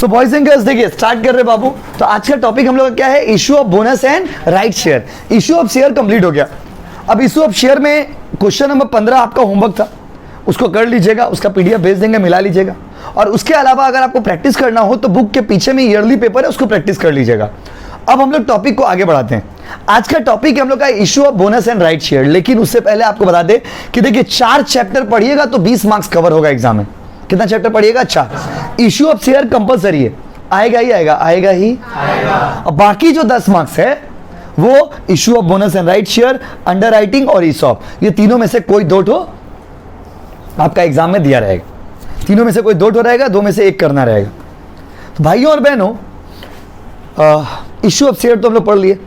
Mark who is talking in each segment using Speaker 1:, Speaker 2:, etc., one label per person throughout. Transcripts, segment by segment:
Speaker 1: So boys and girls देखिए start कर रहे बाबू। तो आज का टॉपिक हम लोग का क्या है, issue of bonus and right share. Issue of share complete हो गया। अब इशू ऑफ शेयर में क्वेश्चन नंबर 15 आपका होमवर्क था, उसको कर लीजिएगा, उसका पीडीएफ भेज देंगे, मिला लीजिएगा। और उसके अलावा अगर आपको प्रैक्टिस करना हो तो बुक के पीछे में ईयरली पेपर है, उसको प्रैक्टिस कर लीजिएगा। अब हम लोग टॉपिक को आगे बढ़ाते हैं। आज का टॉपिक हम लोग का issue of bonus and right share. लेकिन उससे पहले आपको बता दें कि देखिए 4 चैप्टर पढ़िएगा तो 20 मार्क्स कवर होगा एग्जाम में। कितना चैप्टर पढ़िएगा? 4। इशू ऑफ शेयर कंपलसरी है, आएगा ही आएगा, आएगा ही आएगा। और बाकी जो 10 मार्क्स है वो issue of bonus and right share, under writing और ईसॉप, ये तीनों में से कोई 2 ठो आपका एग्जाम में दिया रहेगा। तीनों में से कोई 2 ठो रहेगा, 2 में से 1 करना रहेगा। तो भाइयों और बहनों, इशू ऑफ शेयर तो हम लोग पढ़ लिए।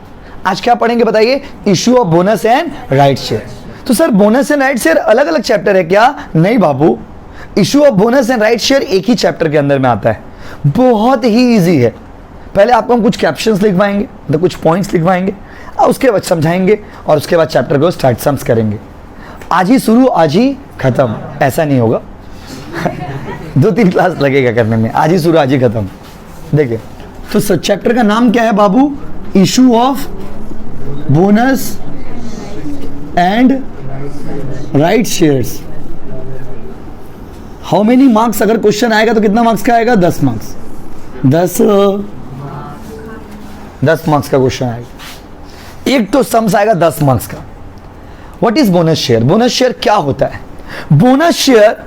Speaker 1: आज क्या पढ़ेंगे बताइए? Issue of bonus and right share. तो sir bonus and right share अलग अलग चैप्टर है क्या? नहीं बाबू, issue of bonus and right share एक ही चैप्टर के अंदर में आता है। बहुत ही इजी है। पहले आपको हम कुछ कैप्शंस लिखवाएंगे, तो कुछ पॉइंट्स लिखवाएंगे और उसके बाद समझाएंगे और उसके बाद चैप्टर को स्टार्ट सम्स करेंगे। आज ही शुरू आज ही खत्म, ऐसा नहीं होगा। 2-3 क्लास लगेगा करने में। आज ही शुरू आज ही खत्म। देखिए तो चैप्टर का नाम क्या है बाबू? Issue of bonus and right shares. How many marks? अगर क्वेश्चन आएगा तो कितना मार्क्स का आएगा? 10 मार्क्स। 10 मार्क्स का क्वेश्चन आएगा। एक तो सम्स आएगा 10 मार्क्स का। What is bonus share? Bonus share क्या होता है? Bonus share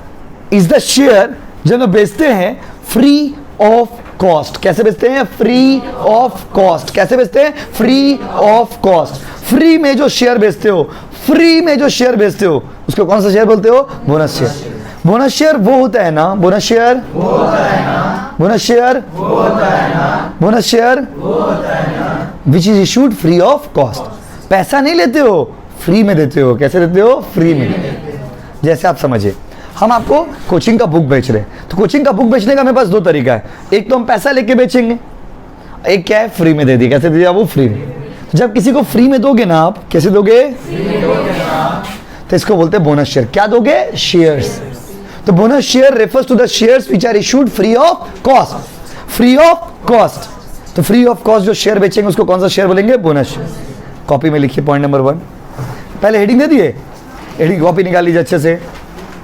Speaker 1: is the share जो लोग बेचते हैं फ्री ऑफ कॉस्ट। कैसे बेचते हैं? Free of cost. कैसे बेचते हैं? Free of cost. फ्री में जो शेयर बेचते हो, फ्री में जो शेयर बेचते हो, उसको कौन सा शेयर बोलते हो? Bonus share. बोनस शेयर वो होता है ना, बोनस शेयर वो होता है ना, बोनस शेयर वो होता है ना, बोनस शेयर वो होता है ना, which is issued free of cost. पैसा नहीं लेते हो, फ्री में देते हो। कैसे देते हो? फ्री में। जैसे आप समझिए, हम आपको कोचिंग का बुक बेच रहे हैं, तो कोचिंग का बुक बेचने का मेरे पास 2 तरीका है। एक तो हम पैसा लेके बेचेंगे, एक क्या है? फ्री में दे दिए। कैसे दे दिया? वो फ्री में। तो जब किसी को फ्री में दोगे ना आप, कैसे दोगे? तो इसको बोलते हैं बोनस शेयर। क्या दोगे? शेयर्स। तो bonus share refers to the shares which are issued free of cost. Free of cost. तो फ्री ऑफ कॉस्ट जो शेयर बेचेंगे उसको कौन सा शेयर बोलेंगे? Bonus share. कॉपी में लिखिए पॉइंट नंबर 1। पहले हेडिंग दे दिए, हेडिंग कॉपी निकाल लीजिए अच्छे से।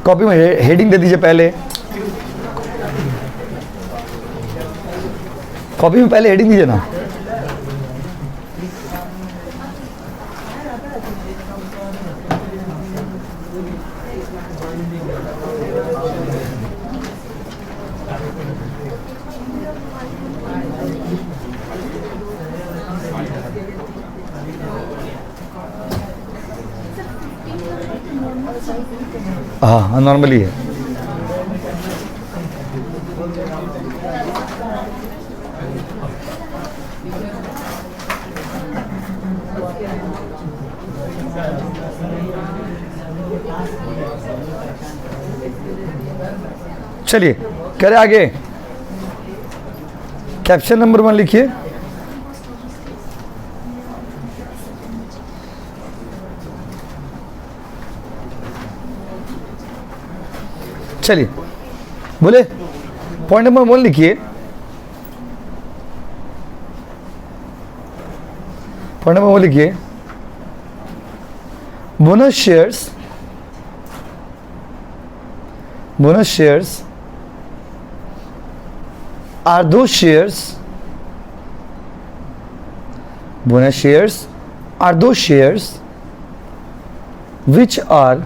Speaker 1: कॉपी में हेडिंग दे दीजिए पहले, कॉपी में पहले हेडिंग दीजिए ना। हाँ नॉर्मली है। चलिए करें आगे। कैप्शन नंबर 1 लिखिए। चलिए बोले, पॉइंट नंबर 1 लिखिए। पॉइंट नंबर 1 लिखिए, bonus shares, bonus shares are the shares, bonus shares are the shares which are,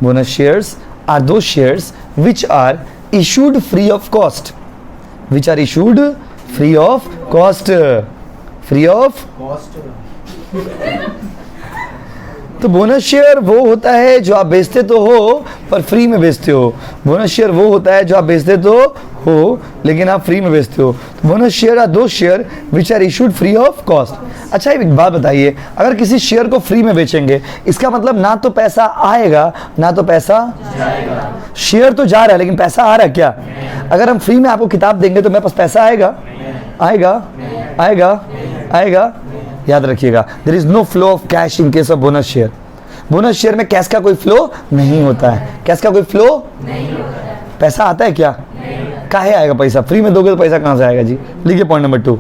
Speaker 1: bonus shares are those shares which are issued free of cost, which are issued free of cost, free of cost। तो bonus share वो होता है जो आप बेचते तो हो पर फ्री में बेचते हो। बोनस शेयर वो होता है जो आप बेचते तो हो लेकिन आप फ्री में बेचते हो। तो बोनस शेयर आर दो share which are issued free of cost. अच्छा एक बात बताइए, अगर किसी शेयर को फ्री में बेचेंगे इसका मतलब ना तो पैसा आएगा ना तो पैसा जाएगा। शेयर तो जा रहा है लेकिन पैसा आ रहा है क्या? अगर हम फ्री में आपको किताब देंगे तो मेरे पास पैसा आएगा? आएगा? आएगा? आएगा? याद रखिएगा, there is no flow of cash in case of bonus share. Bonus share में कैश का कोई फ्लो नहीं होता है। कैश का कोई फ्लो नहीं होता है। पैसा आता है क्या? काहे आएगा पैसा? फ्री में दोगे तो पैसा कहाँ से आएगा जी? लिखिए पॉइंट नंबर 2,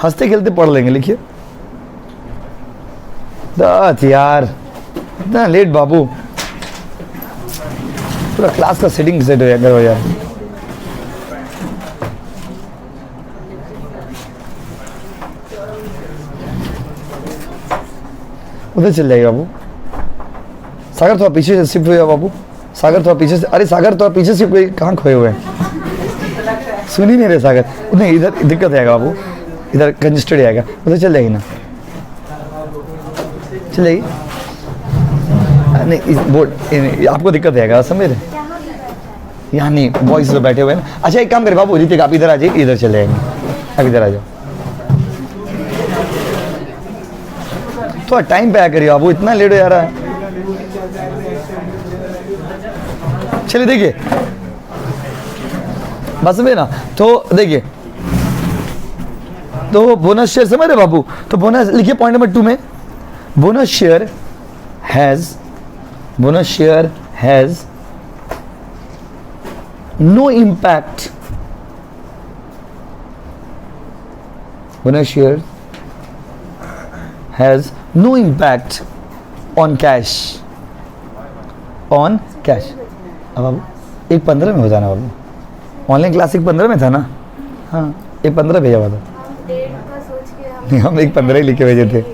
Speaker 1: हंसते खेलते पढ़ लेंगे, लिखिए। दत यार, इतना लेट बाबू, पूरा क्लास का सेटिंग सेट हो जाएगा यार। उधर चल जाएगा बाबू। सागर थोड़ा पीछे से शिफ्ट हो जाओ बाबू। सागर थोड़ा पीछे से, अरे सागर थोड़ा पीछे से, कोई कहाँ खोए हुए हैं? सुन ही नहीं रहे सागर। नहीं, इधर दिक्कत आएगा बाबू, इधर कंजेस्टेड आएगा। उधर चल जाएगी ना, चल जाएगी। नहीं, इस बोर्ड आपको दिक्कत आएगा, समझ रहे? यहाँ नहीं, बॉयज तो बैठे हुए हैं। अच्छा एक काम करें बाबू, ऋतिक आप इधर आ जाइए, इधर चले जाएंगे, आप इधर आ जाओ। थोड़ा टाइम पे आया करिए बाबू, इतना लेट हो जा रहा है। चलिए देखिए, बस में ना, तो देखिए, तो बोनस शेयर समझ रहे बाबू? तो बोनस लिखिए पॉइंट नंबर 2 में, bonus share has no impact, bonus share has no impact on cash, on cash। अब बाबू 1:15 में हो जाना बाबू, ऑनलाइन क्लास 1:15 में था ना? हाँ 1:15 भेजा हुआ था। नहीं, हम 1:15 ही लिख के भेजे थे।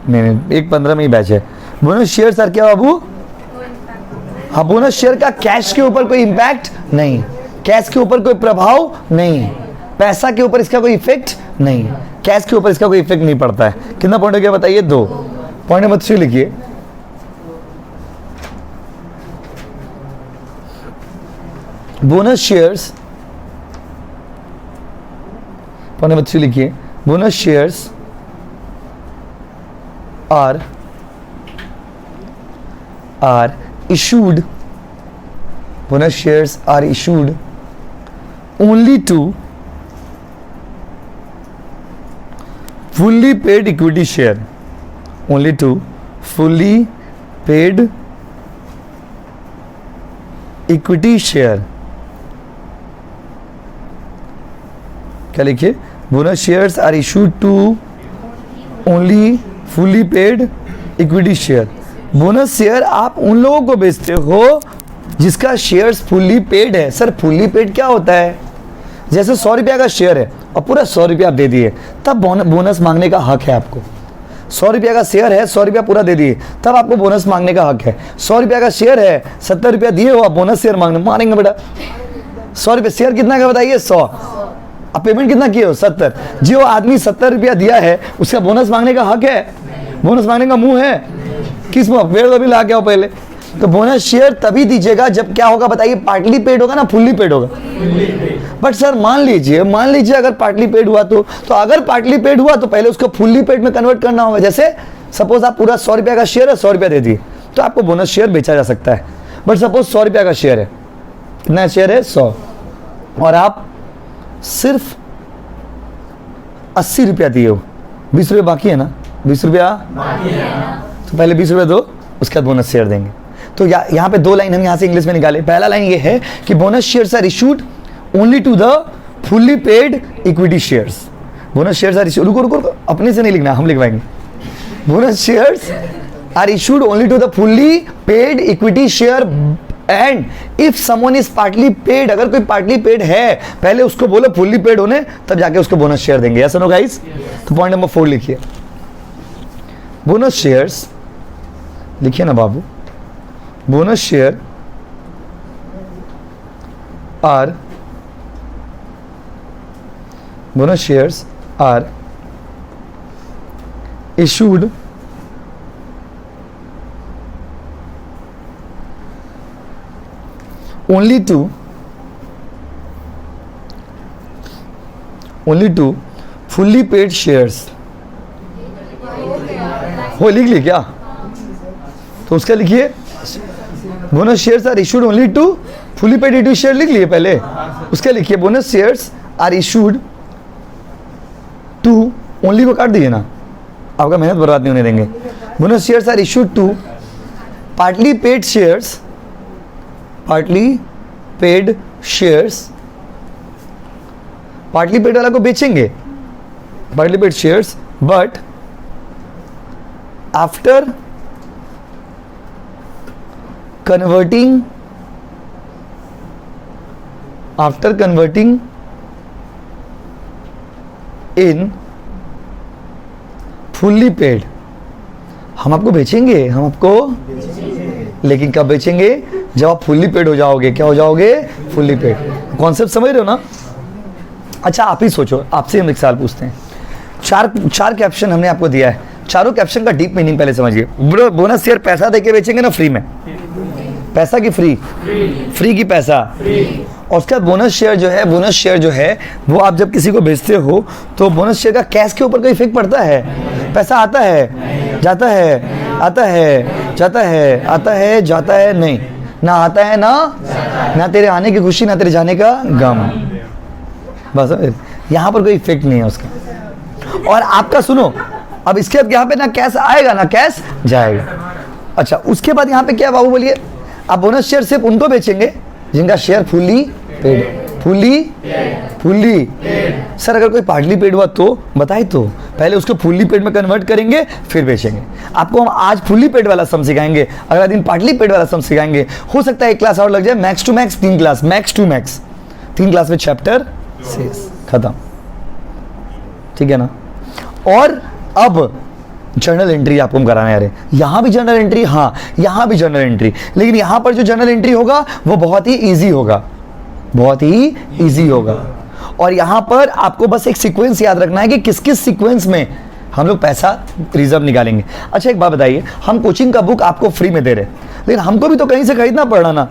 Speaker 1: नहीं 1:15 में ही बैच है। बोनस शेयर सर क्या बाबू? हाँ, बोनस शेयर का कैश के ऊपर कोई इम्पैक्ट नहीं, कैश के ऊपर कोई प्रभाव नहीं, पैसा के ऊपर इसका कोई इफेक्ट नहीं, कैश के ऊपर इसका कोई इफेक्ट नहीं पड़ता है। कितना पॉइंट हो गया बताइए? 2। पॉइंट नंबर 3 लिखिए, बोनस शेयर्स, पॉइंट नंबर 3 लिखिए, bonus shares are issued, bonus shares are issued only to fully paid equity share, only to fully paid equity share। क्या लिखिए? Bonus shares are issued to only fully paid equity share. Bonus share आप उन लोगों को बेचते हो जिसका shares fully paid है। सर फुल्ली पेड क्या होता है? जैसे 100 रुपया का शेयर है और पूरा 100 रुपया आप दे दिए, तब बोनस मांगने का हक है आपको। 100 रुपया का शेयर है, 100 रुपया पूरा दे दिए, तब आपको बोनस मांगने का हक है। 100 रुपया का शेयर है, 70 रुपया दिए हो, आप बोनस शेयर मारेंगे बेटा। 100 रुपया शेयर कितना का बताइए? 100। आप पेमेंट कितना किए हो? 70। जो आदमी 70 रुपया दिया है उसका बोनस मांगने का हक है, बोनस मांगने का मुंह है। किस मुंह? पेड़ अभी ला के आओ पहले। तो बोनस शेयर तभी दीजिएगा जब क्या होगा बताइए? पार्टली पेड होगा ना, फुल्ली पेड होगा? बट सर मान लीजिए अगर पार्टली पेड हुआ तो अगर पार्टली पेड हुआ तो पहले उसको फुल्ली पेड में कन्वर्ट करना होगा। जैसे सपोज आप पूरा 100 रुपया का शेयर है, 100 रुपया दे दिए, तो आपको बोनस शेयर बेचा जा सकता है। बट सपोज 100 रुपया का शेयर है, कितना शेयर है? 100, और आप सिर्फ 80 रुपया दिए हो, 20 रुपये बाकी है ना? 20 रुपया तो पहले 20 रुपये दो, उसके बाद बोनस शेयर देंगे। तो यहाँ पे 2 लाइन हम यहाँ से इंग्लिश में निकाले। पहला लाइन ये है कि bonus shares are issued only to the fully paid equity shares. Bonus shares are issued, रुको अपने से नहीं लिखना, हम लिखवाएंगे। Bonus shares are issued only to the fully paid equity share and if someone is partly paid, अगर कोई partly paid है पहले उसको बोलो फुल्ली पेड होने, तब जाके उसको बोनस शेयर देंगे। ऐसा नो गाइस? तो पॉइंट नंबर 4 लिखिए, बोनस शेयर्स, लिखिए ना बाबू, bonus share are issued only to fully paid shares। वो लिख ली क्या? तो उसका लिखिए, bonus shares are issued only to fully paid equity share, लिख लिए पहले। उसका लिखिए bonus shares are issued to, only को काट दीजिए ना, आपका मेहनत बर्बाद नहीं होने देंगे। Bonus shares are issued to partly paid shares, partly paid shares, partly paid वाला को बेचेंगे, partly paid shares, but after converting in fully paid, हम आपको बेचेंगे, हम आपको, लेकिन कब बेचेंगे? जब आप फुल्ली पेड हो जाओगे। क्या हो जाओगे? Fully paid. कॉन्सेप्ट समझ रहे हो ना? अच्छा आप ही सोचो, आपसे हम एक सवाल पूछते हैं। चार कैप्शन हमने आपको दिया है, चारों कैप्शन का डीप मीनिंग पहले समझिए। बोनस शेयर पैसा देके बेचेंगे ना फ्री में? पैसा की फ्री? फ्री की पैसा। और उसका बोनस शेयर जो है वो आप जब किसी को बेचते हो तो बोनस शेयर का कैश के ऊपर कोई इफेक्ट पड़ता है? पैसा आता है, जाता है, आता है, जाता है, आता है, जाता है, नहीं ना आता है ना तेरे आने की खुशी ना तेरे जाने का गम, बस यहाँ पर कोई इफेक्ट नहीं है उसका। और आपका सुनो, अब इसके बाद यहाँ पे ना कैश आएगा ना कैश जाएगा। अच्छा उसके बाद यहाँ पे क्या बाबू बोलिए? आप बोनस शेयर सिर्फ उनको बेचेंगे जिनका share fully paid, fully sir अगर कोई पार्टली पेड हुआ तो बताए, तो पहले उसको फुल्ली पेड में कन्वर्ट करेंगे फिर बेचेंगे। आपको हम आज फुल्ली पेड वाला सम सिखाएंगे, अगला दिन पार्टली पेड वाला सम सिखाएंगे। हो सकता है एक क्लास और लग जाए, max to max 3 class, max to max 3 class में चैप्टर शेष खत्म, ठीक है ना? और अब जर्नल एंट्री आपको हम कराने आ रहे हैं। यहाँ भी जर्नल एंट्री, हाँ यहाँ भी जर्नल एंट्री, लेकिन यहाँ पर जो जर्नल एंट्री होगा वो बहुत ही ईजी होगा, बहुत ही ईजी होगा। और यहाँ पर आपको बस एक सीक्वेंस याद रखना है कि किस किस सीक्वेंस में हम लोग पैसा रिजर्व निकालेंगे। अच्छा एक बात बताइए, हम कोचिंग का बुक आपको फ्री में दे रहे हैं, लेकिन हमको भी तो कहीं से खरीदना पड़ रहा ना।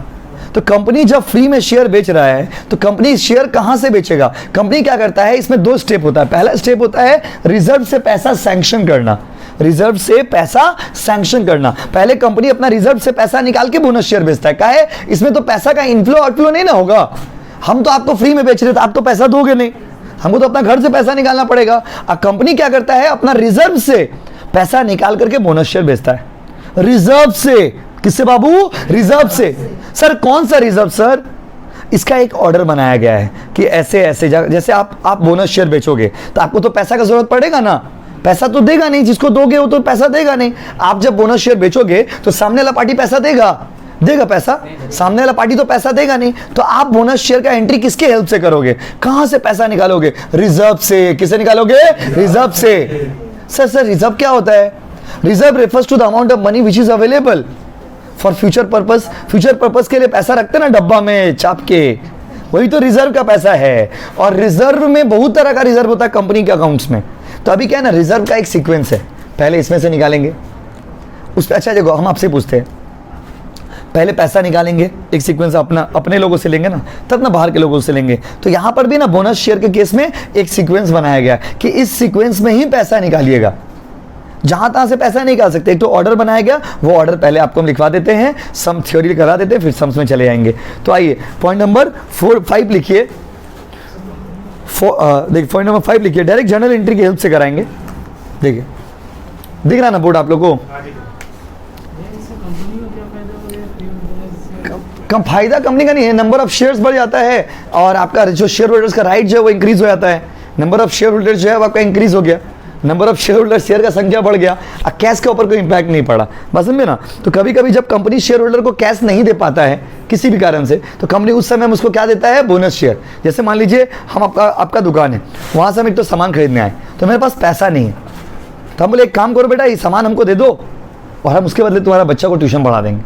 Speaker 1: तो कंपनी जब फ्री में शेयर बेच रहा है तो कंपनी शेयर कहां से बेचेगा? कंपनी क्या करता है, इसमें 2 स्टेप होता है। पहला स्टेप होता है रिजर्व से पैसा सैंक्शन करना, रिजर्व से पैसा सैंक्शन करना। पहले कंपनी अपना रिजर्व से पैसा निकाल के बोनस शेयर बेचता है। काहे? इसमें तो पैसा का इनफ्लो आउटफ्लो नहीं ना होगा। हम तो आपको फ्री में बेच रहे थे, आप तो पैसा दोगे नहीं, हमको तो अपना घर से पैसा निकालना पड़ेगा। अब कंपनी क्या करता है, अपना रिजर्व से पैसा निकाल करके बोनस शेयर बेचता है। रिजर्व से, किससे बाबू? रिजर्व से। सर कौन सा रिजर्व सर? इसका एक ऑर्डर बनाया गया है कि ऐसे ऐसे जैसे आप बोनस शेयर बेचोगे तो आपको तो पैसा का जरूरत पड़ेगा ना, पैसा तो देगा नहीं, जिसको दोगे वो तो पैसा देगा नहीं। आप जब बोनस शेयर बेचोगे तो सामने वाला पार्टी पैसा देगा पैसा? सामने वाला पार्टी तो पैसा देगा नहीं। तो आप बोनस शेयर का एंट्री किसके हेल्प से करोगे? कहां से पैसा निकालोगे? रिजर्व से। किसे निकालोगे? रिजर्व से। सर रिजर्व क्या होता है? Reserve refers to the amount of money which is available for future purpose. Future purpose के लिए पैसा रखते ना डब्बा में चाप के, वही तो रिजर्व का पैसा है। और रिजर्व में बहुत तरह का रिजर्व होता है कंपनी के अकाउंट्स में। तो अभी क्या है ना, रिजर्व का एक सीक्वेंस है, पहले इसमें से निकालेंगे उस पर। अच्छा देखो हम आपसे पूछते हैं, पहले पैसा निकालेंगे, एक सीक्वेंस अपने लोगों से लेंगे ना, तब ना बाहर के लोगों से लेंगे। तो यहां पर भी ना बोनस शेयर के केस में एक सीक्वेंस बनाया गया कि इस सीक्वेंस में ही पैसा निकालिएगा, जहां तहां से पैसा नहीं निकाल सकते। एक तो ऑर्डर बनाया गया, वो ऑर्डर पहले आपको हम लिखवा देते हैं, सम थ्योरी करा देते हैं, फिर सम्स में चले जाएंगे। तो आइए पॉइंट नंबर 5 लिखिए। देखिए पॉइंट नंबर 5 लिखिए, डायरेक्ट जर्नल एंट्री की हेल्प से कराएंगे। देखिए दिख रहा ना बोर्ड आप लोगों को? कम फायदा कंपनी का नहीं है, नंबर ऑफ शेयर्स बढ़ जाता है और आपका जो शेयर होल्डर्स का राइट जो है वो इंक्रीज हो जाता है। नंबर ऑफ शेयर होल्डर्स जो है वो आपका इंक्रीज हो गया, number of share holder, share का संख्या बढ़ गया, कैश के ऊपर कोई इंपैक्ट नहीं पड़ा। बस समझे ना? तो कभी कभी जब कंपनी शेयर होल्डर को कैश नहीं दे पाता है किसी भी कारण से, तो कंपनी उस समय उसको क्या देता है? Bonus share. जैसे मान लीजिए हम आपका दुकान है, वहां से हम एक तो सामान खरीदने आए, तो मेरे पास पैसा नहीं है, तो हम बोले एक काम करो बेटा, ये सामान हमको दे दो और हम उसके बदले तुम्हारा बच्चा को ट्यूशन पढ़ा देंगे।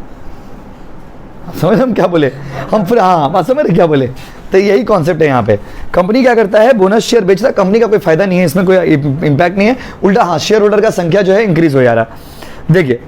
Speaker 1: समझ हम क्या बोले? हम फिर हाँ बात समझ रहे क्या बोले? तो यही कॉन्सेप्ट है यहाँ पे। कंपनी क्या करता है? बोनस शेयर बेच रहा है, कंपनी का कोई फायदा नहीं है, इसमें कोई इंपैक्ट नहीं है, उल्टा हाँ शेयर होल्डर का संख्या जो है इंक्रीज हो जा रहा है। देखिए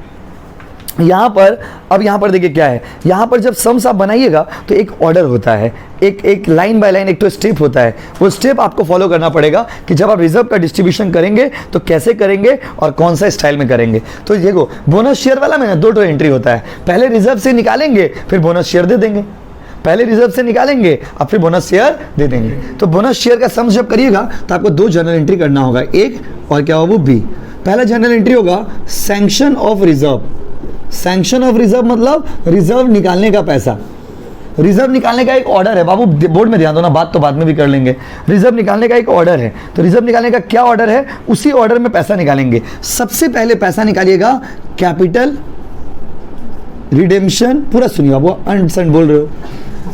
Speaker 1: यहाँ पर, अब यहाँ पर देखिए क्या है, यहाँ पर जब सम्स आप बनाइएगा तो एक ऑर्डर होता है, एक लाइन बाय लाइन एक तो स्टेप होता है, वो स्टेप आपको फॉलो करना पड़ेगा कि जब आप रिजर्व का डिस्ट्रीब्यूशन करेंगे तो कैसे करेंगे और कौन सा स्टाइल में करेंगे। तो देखो बोनस शेयर वाला में ना 2 एंट्री होता है, पहले रिजर्व से निकालेंगे फिर बोनस शेयर दे देंगे, पहले रिजर्व से निकालेंगे और फिर बोनस शेयर दे देंगे। तो बोनस शेयर का सम्स जब करिएगा तो आपको 2 जर्नल एंट्री करना होगा, एक और क्या होगा वो बी। पहला जर्नल एंट्री होगा sanction of reserve. Sanction of reserve मतलब रिजर्व निकालने का पैसा, रिजर्व निकालने का एक ऑर्डर है बाबू, बोर्ड में ध्यान दो ना, बात तो बाद में भी कर लेंगे। रिजर्व निकालने का एक ऑर्डर है, तो रिजर्व निकालने का क्या ऑर्डर है, उसी ऑर्डर में पैसा निकालेंगे। सबसे पहले पैसा निकालिएगा कैपिटल रिडेम्पशन, पूरा सुनिए बाबू, अंडरस्टैंड बोल रहे हो,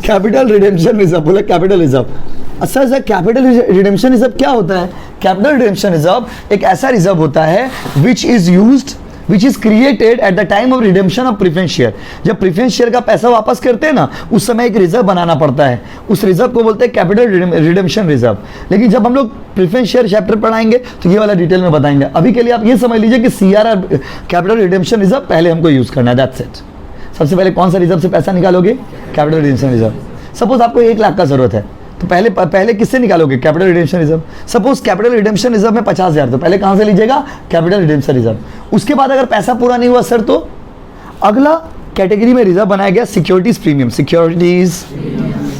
Speaker 1: कैपिटल रिडेम्पशन रिजर्व, बोले कैपिटल रिजर्व। अच्छा सर कैपिटल रिडेम्पशन रिजर्व क्या होता है? कैपिटल रिडेम्पशन रिजर्व एक ऐसा रिजर्व होता है which is created at the time of redemption of preference share. जब प्रेफरेंस शेयर का पैसा वापस करते हैं ना, उस समय एक रिजर्व बनाना पड़ता है, उस रिजर्व को बोलते हैं कैपिटल रिडेम्पशन रिजर्व। लेकिन जब हम लोग प्रेफरेंस शेयर चैप्टर पढ़ाएंगे तो ये वाला डिटेल में बताएंगे। अभी के लिए आप ये समझ लीजिए कि CRR कैपिटल रिडेम्पशन रिजर्व पहले हमको यूज करना है, दैट्स इट। सबसे पहले कौन सा रिजर्व से पैसा निकालोगे? Capital redemption reserve. सपोज आपको 1 लाख का जरूरत है, तो पहले किससे निकालोगे? Capital redemption reserve. Suppose capital redemption reserve में 50,000, तो पहले कहां से लीजिएगा? Capital redemption reserve. उसके बाद अगर पैसा पूरा नहीं हुआ सर, तो अगला कैटेगरी में रिजर्व बनाया गया सिक्योरिटीज प्रीमियम,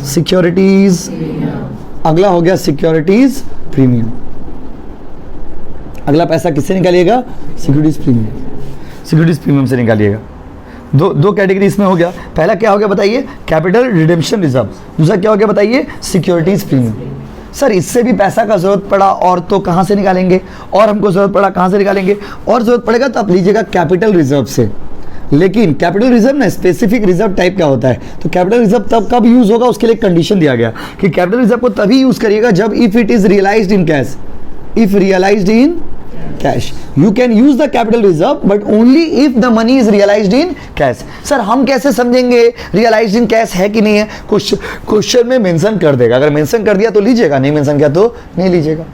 Speaker 1: सिक्योरिटीज, अगला हो गया सिक्योरिटीज प्रीमियम। अगला पैसा किससे निकालिएगा? सिक्योरिटीज प्रीमियम से निकालिएगा। दो कैटेगरी इसमें हो गया। पहला क्या हो गया बताइए? Capital redemption reserve. दूसरा क्या हो गया बताइए? Securities premium. सर इससे भी पैसा का जरूरत पड़ा और तो कहां से निकालेंगे? और हमको जरूरत पड़ा कहां से निकालेंगे? और जरूरत पड़ेगा तो आप लीजिएगा कैपिटल रिजर्व से। लेकिन कैपिटल रिजर्व ना स्पेसिफिक रिजर्व टाइप का होता है, तो कैपिटल रिजर्व तब कब यूज होगा उसके लिए कंडीशन दिया गया कि कैपिटल रिजर्व को तभी यूज करिएगा जब if it is realised in cash, if realised in cash you can use the capital reserve but only if the money is realized in cash। Sir हम कैसे समझेंगे realized in cash है कि नहीं है? क्वेश्चन में मेंशन कर देगा, अगर मेंशन कर दिया तो लीजिएगा, नहीं मेंशन किया तो नहीं लीजिएगा।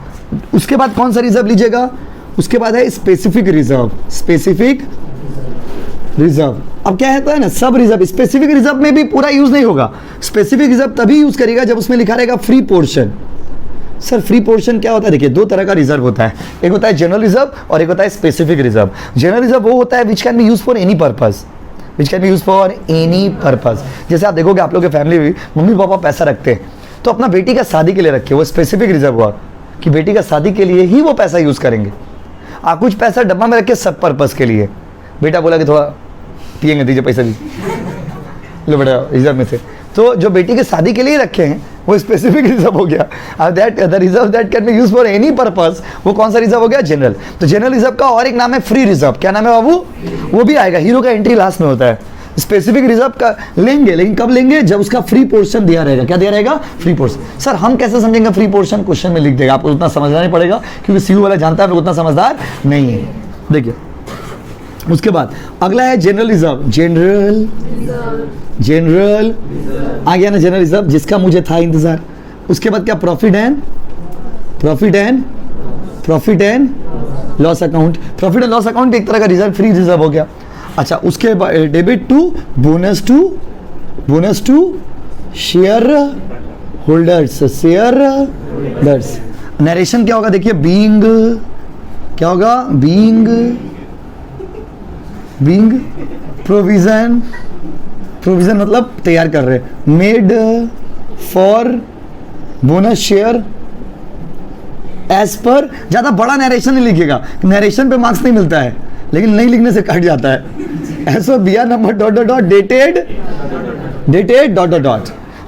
Speaker 1: उसके बाद कौन सा रिजर्व लीजिएगा? उसके बाद है स्पेसिफिक रिजर्व। अब क्या है ना, सब रिजर्व, स्पेसिफिक रिजर्व में भी पूरा यूज नहीं होगा। स्पेसिफिक रिजर्व तभी यूज करिएगा जब उसमें लिखा रहेगा free portion. Sir free portion क्या होता है? देखिए 2 तरह का रिजर्व होता है, एक होता है जनरल रिजर्व और एक होता है स्पेसिफिक रिजर्व। जनरल रिजर्व वो होता है which can be use for any purpose, जैसे आप देखोगे आप लोग के फैमिली में मम्मी पापा पैसा रखते हैं तो अपना बेटी का शादी के लिए रखे, वो स्पेसिफिक रिजर्व हुआ कि बेटी का शादी के लिए ही वो पैसा यूज करेंगे। आप कुछ पैसा डब्बा में रखे सब पर्पस के लिए, बेटा बोला कि थोड़ा पिएंगे, दीजिए पैसा दीजिए, लो बेटा रिजर्व में से, तो जो बेटी के शादी के लिए रखे हैं वो स्पेसिफिक रिजर्व हो गया। That the reserve that can be used for any purpose, वो कौन सा रिजर्व हो गया? जनरल। तो जनरल रिजर्व का और एक नाम है फ्री रिजर्व। क्या नाम है बाबू? वो भी आएगा, हीरो का एंट्री लास्ट में होता है। स्पेसिफिक रिजर्व का लेंगे, लेकिन कब लेंगे? जब उसका फ्री पोर्शन दिया रहेगा। क्या दिया रहेगा? Free portion. सर हम कैसे समझेंगे फ्री पोर्शन? क्वेश्चन में लिख देगा, आपको उतना समझना नहीं पड़ेगा क्योंकि सीयू वाला जानता है, उतना समझदार नहीं है। देखिए उसके बाद अगला है जनरल रिजर्व। जनरल आ गया ना, जनरल रिजर्व जिसका मुझे था इंतजार। उसके बाद क्या? Profit and loss account. Profit and loss account एक तरह का रिजर्व, फ्री रिजर्व हो गया। अच्छा उसके बाद debit to bonus to share holders. Narration क्या होगा? देखिए बीइंग, क्या होगा? बीइंग प्रोविजन मतलब तैयार कर रहे, made for bonus share as per. ज्यादा बड़ा नरेशन नहीं लिखिएगा, नरेशन पे मार्क्स नहीं मिलता है, लेकिन नहीं लिखने से कट जाता है। ऐसा बिया नंबर डेटेड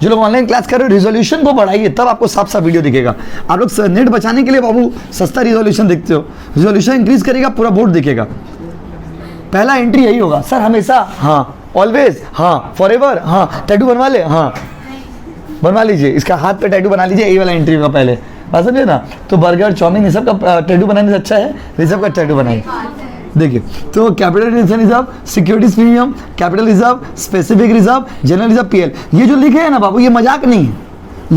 Speaker 1: जो लोग ऑनलाइन क्लास कर रहे हो रिजोल्यूशन को बढ़ाइए, तब आपको साफ साफ वीडियो दिखेगा। आप लोग नेट बचाने के लिए बाबू सस्ता रिजोल्यूशन देखते हो, रिजोल्यूशन इंक्रीज करेगा पूरा बोर्ड दिखेगा। पहला एंट्री यही होगा सर हमेशा, हाँ ऑलवेज, हाँ फॉरएवर, हाँ टैटू बनवा ले, हाँ बनवा लीजिए, इसका हाथ पे टैटू बना लीजिए, यही वाला एंट्री होगा पहले, बात समझे ना। तो बर्गर चाउमीन ये सब का टैटू बनाने से अच्छा है रिजर्व का टैटू बनाइए। देखिए तो capital reserve, securities premium, capital reserve, specific reserve, general reserve, PL, ये जो लिखे हैं ना बाबू ये मजाक नहीं है,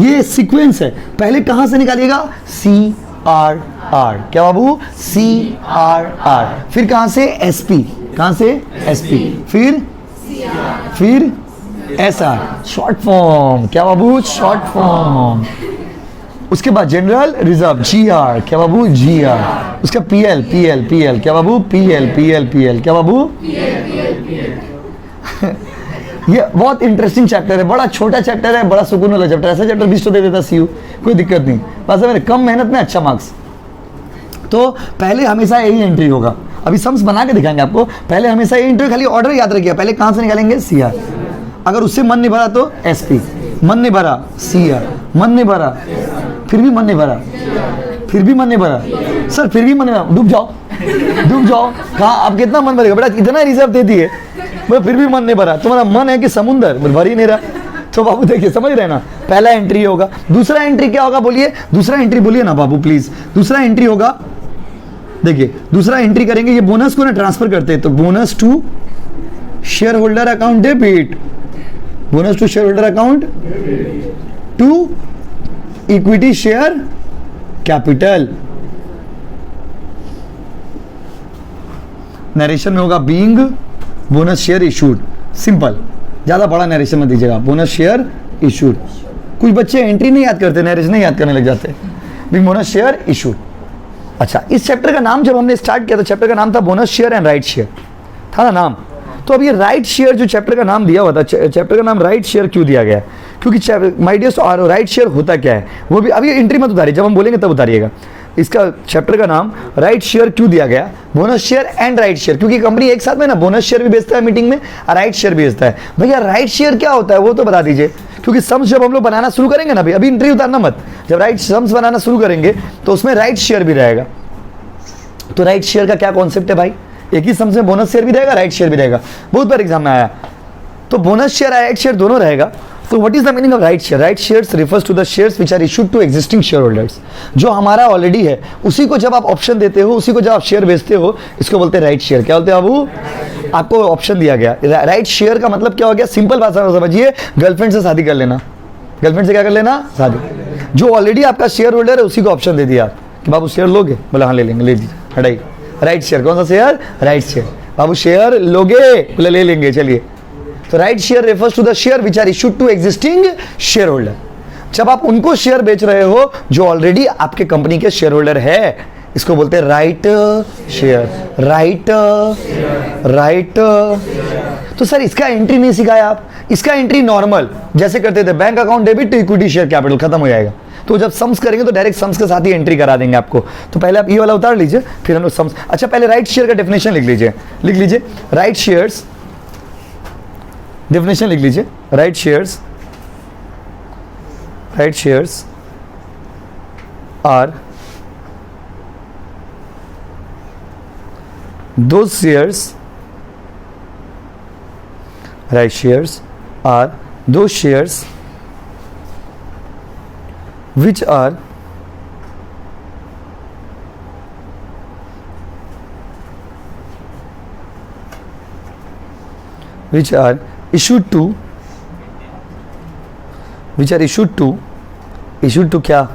Speaker 1: ये सीक्वेंस है। पहले कहां से निकालिएगा? CRR। क्या बाबू? CRR। फिर कहां से? SP। कहां से? SP। फिर SR, शॉर्ट फॉर्म। क्या बाबू? Short form. उसके बाद जनरल रिजर्व GR। क्या बाबू? GR। उसका PL। क्या बाबू? PL। क्या बाबू? ये बहुत इंटरेस्टिंग चैप्टर है, बड़ा छोटा चैप्टर है, बड़ा सुकून वाला चैप्टर। ऐसा चैप्टर 20 तो दे देता सीयू, कोई दिक्कत नहीं, बस मेरे कम मेहनत में अच्छा मार्क्स। तो पहले हमेशा यही एंट्री होगा, अभी सम्स बना के दिखाएंगे आपको। पहले हमेशा ये एंट्री, खाली ऑर्डर याद रखिए, पहले कहां से निकालेंगे? CR। अगर उससे मन नहीं भरा तो SP, मन नहीं भरा CR, मन नहीं भरा, फिर भी मन नहीं भरा, फिर भी मन नहीं भरा, सर फिर भी मन नहीं भरा, डूब जाओ, डूब जाओ। कहाँ आप कितना मन भरेगा बेटा, इतना रिजर्व दे दिए, फिर भी मन नहीं भरा। तुम्हारा मन है कि समुंदर, भर ही नहीं रहा। तो बाबू देखिए, समझ रहे हैं ना, पहला एंट्री होगा। दूसरा एंट्री क्या होगा बोलिए, दूसरा एंट्री बोलिए ना बाबू प्लीज। दूसरा एंट्री होगा, देखिए दूसरा एंट्री करेंगे, ये बोनस को ना ट्रांसफर करते हैं, तो bonus to share holder account debit, bonus to share holder account to equity share capital. Narration में होगा being bonus share issued, simple, ज्यादा बड़ा नरेशन में दीजिएगा, बोनस शेयर इशूड। कुछ बच्चे एंट्री नहीं याद करते, नरेशन नहीं याद करने लग जाते, बीइंग बोनस शेयर इशूड। अच्छा, इस चैप्टर का नाम जब हमने स्टार्ट किया तो चैप्टर का नाम था bonus share and right share, था ना नाम। तो अब ये राइट शेयर जो चैप्टर का नाम दिया हुआ था, चैप्टर का नाम राइट शेयर क्यों दिया गया है, क्योंकि माय डियर राइट शेयर होता क्या है वो भी अभी एंट्री मत उतारिए, जब हम बोलेंगे तब उतारिएगा। इसका चैप्टर का नाम राइट शेयर क्यों दिया गया, bonus share and right share, क्योंकि कंपनी एक साथ में ना बोनस शेयर भी बेचता है मीटिंग में और राइट शेयर भी बेचता है। भैया राइट शेयर क्या होता है वो तो बता दीजिए, क्योंकि सम्स जब हम लोग बनाना शुरू करेंगे ना, अभी एंट्री उतारना मत, जब राइट सम्स बनाना शुरू करेंगे तो उसमें राइट शेयर भी रहेगा। तो राइट शेयर का क्या कॉन्सेप्ट है भाई, एक ही सम्स में बोनस शेयर भी रहेगा, राइट शेयर भी रहेगा, बहुत बार एग्जाम में आया। तो बोनस शेयर राइट शेयर दोनों रहेगा। तो what is the meaning of right share, right shares refers to the shares which are issued to existing share holders, जो हमारा ऑलरेडी है उसी को जब आप ऑप्शन देते हो, उसी को जब आप शेयर बेचते हो, इसको बोलते हैं राइट शेयर। क्या बोलते हैं बाबू, आपको ऑप्शन दिया गया। राइट शेयर का मतलब क्या हो गया, सिंपल भाषा में समझिए, गर्लफ्रेंड से शादी कर लेना, गर्लफ्रेंड से क्या कर लेना, शादी। जो ऑलरेडी आपका शेयर होल्डर है उसी को ऑप्शन दे दिया कि बाबू शेयर लोगे, बोला हाँ ले लेंगे, ले लीजिए, हटाइए। राइट शेयर, कौन सा शेयर, राइट शेयर। बाबू शेयर लोगे, बोले ले लेंगे, चलिए। तो right share refers to the share which are issued to existing share holder, जब आप उनको शेयर बेच रहे हो जो ऑलरेडी आपके कंपनी के शेयर होल्डर है, इसको बोलते हैं राइट शेयर, राइट। तो सर इसका एंट्री नहीं सिखाया आप, इसका एंट्री नॉर्मल जैसे करते थे, bank account debit to equity share capital, खत्म हो जाएगा। तो जब सम्स करेंगे तो डायरेक्ट सम्स के साथ ही एंट्री करा देंगे आपको। तो पहले आप ये वाला उतार लीजिए, फिर हम लोग सम्स। अच्छा, पहले राइट शेयर का डेफिनेशन लिख लीजिए, लिख लीजिए राइट शेयर्स, डेफिनेशन लिख लीजिए। Right shares, right shares are those shares, right shares are those shares which are issued to क्या,